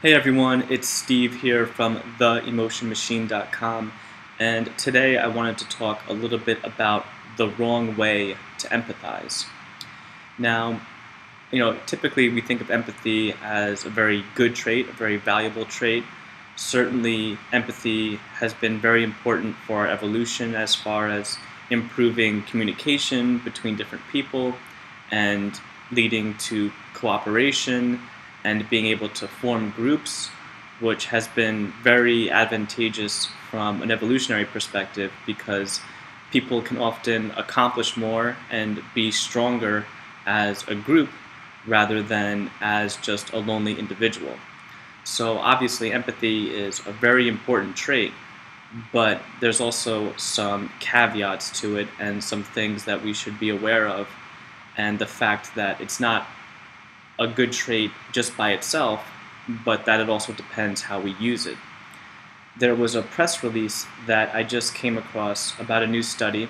Hey everyone, it's Steve here from theemotionmachine.com, and today I wanted to talk a little bit about the wrong way to empathize. Now, typically we think of empathy as a very good trait, a very valuable trait. Certainly, empathy has been very important for our evolution as far as improving communication between different people and leading to cooperation and being able to form groups, which has been very advantageous from an evolutionary perspective because people can often accomplish more and be stronger as a group rather than as just a lonely individual. So obviously empathy is a very important trait, but there's also some caveats to it and some things that we should be aware of, and the fact that it's not a good trait just by itself, but that it also depends how we use it. There was a press release that I just came across about a new study,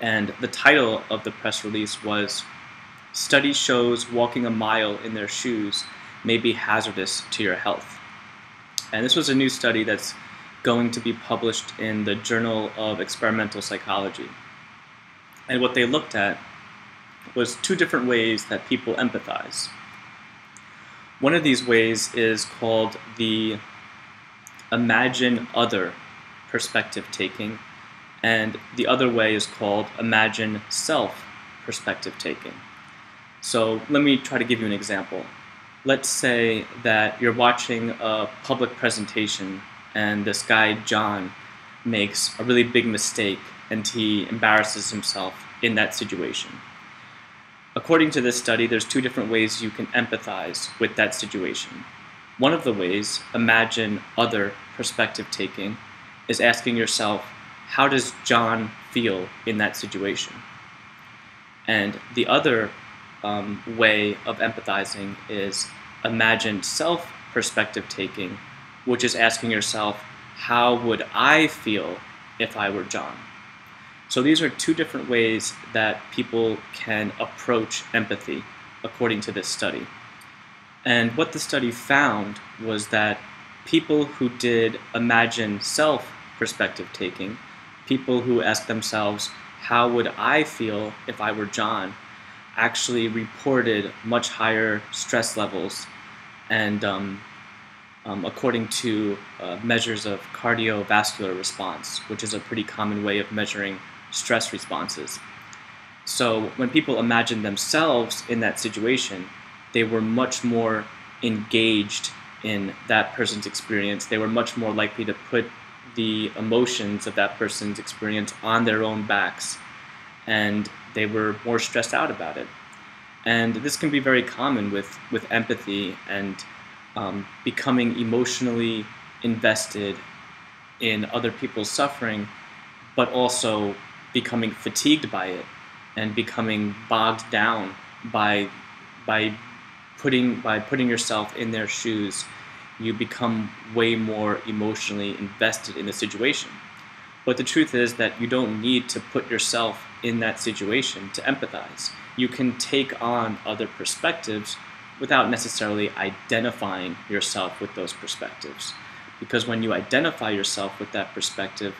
and the title of the press release was "Study Shows Walking a Mile in Their Shoes May Be Hazardous to Your Health." And this was a new study that's going to be published in the Journal of Experimental Psychology. And what they looked at was two different ways that people empathize. One of these ways is called the imagine other perspective taking, and the other way is called imagine self perspective taking. So let me try to give you an example. Let's say that you're watching a public presentation and this guy John makes a really big mistake and he embarrasses himself in that situation. According to this study, there's two different ways you can empathize with that situation. One of the ways, imagine other perspective taking, is asking yourself, how does John feel in that situation? And the other way of empathizing is imagine self perspective taking, which is asking yourself, how would I feel if I were John? So these are two different ways that people can approach empathy, according to this study. And what the study found was that people who did imagine self perspective taking, people who asked themselves, how would I feel if I were John, actually reported much higher stress levels and according to measures of cardiovascular response, which is a pretty common way of measuring stress responses. So when people imagined themselves in that situation, they were much more engaged in that person's experience. They were much more likely to put the emotions of that person's experience on their own backs, and they were more stressed out about it. And this can be very common with empathy and becoming emotionally invested in other people's suffering, but also becoming fatigued by it and becoming bogged down by putting yourself in their shoes. You become way more emotionally invested in the situation. But the truth is that you don't need to put yourself in that situation to empathize. You can take on other perspectives without necessarily identifying yourself with those perspectives. Because when you identify yourself with that perspective,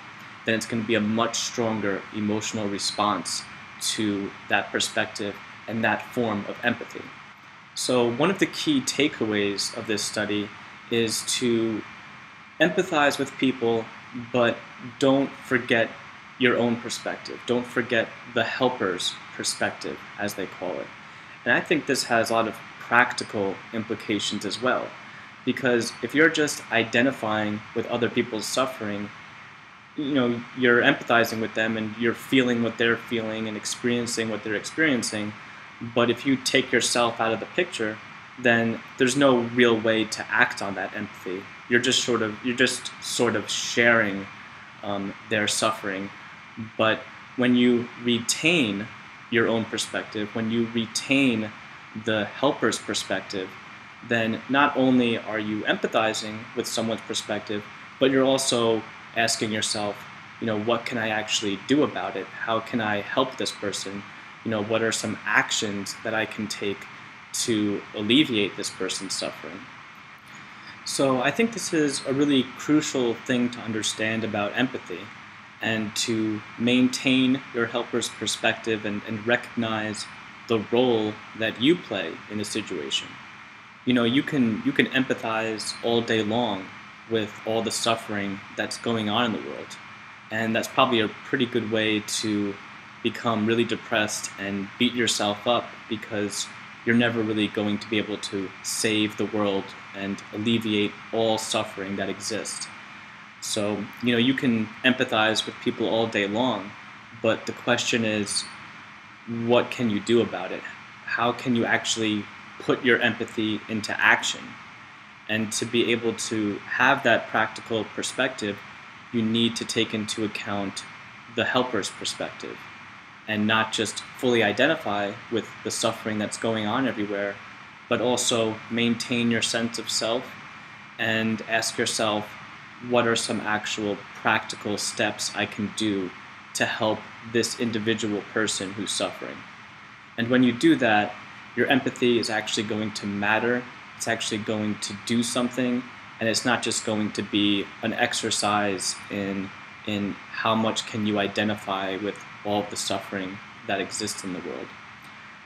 then it's going to be a much stronger emotional response to that perspective and that form of empathy. So one of the key takeaways of this study is to empathize with people, but don't forget your own perspective. Don't forget the helper's perspective, as they call it. And I think this has a lot of practical implications as well, because if you're just identifying with other people's suffering, you're empathizing with them and you're feeling what they're feeling and experiencing what they're experiencing. But if you take yourself out of the picture, then there's no real way to act on that empathy. You're just sort of sharing their suffering. But when you retain your own perspective, when you retain the helper's perspective, then not only are you empathizing with someone's perspective, but you're also asking yourself, what can I actually do about it? How can I help this person? What are some actions that I can take to alleviate this person's suffering? So I think this is a really crucial thing to understand about empathy, and to maintain your helper's perspective and recognize the role that you play in the situation. You can empathize all day long with all the suffering that's going on in the world. And that's probably a pretty good way to become really depressed and beat yourself up, because you're never really going to be able to save the world and alleviate all suffering that exists. So, you can empathize with people all day long, but the question is, what can you do about it? How can you actually put your empathy into action? And to be able to have that practical perspective, you need to take into account the helper's perspective and not just fully identify with the suffering that's going on everywhere, but also maintain your sense of self and ask yourself, what are some actual practical steps I can do to help this individual person who's suffering? And when you do that, your empathy is actually going to matter. It's actually going to do something, and it's not just going to be an exercise in how much can you identify with all of the suffering that exists in the world.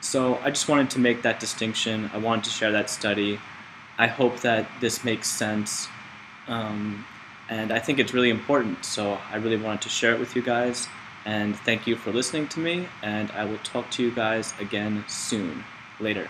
So I just wanted to make that distinction. I wanted to share that study. I hope that this makes sense, and I think it's really important, so I really wanted to share it with you guys. And thank you for listening to me, and I will talk to you guys again soon. Later.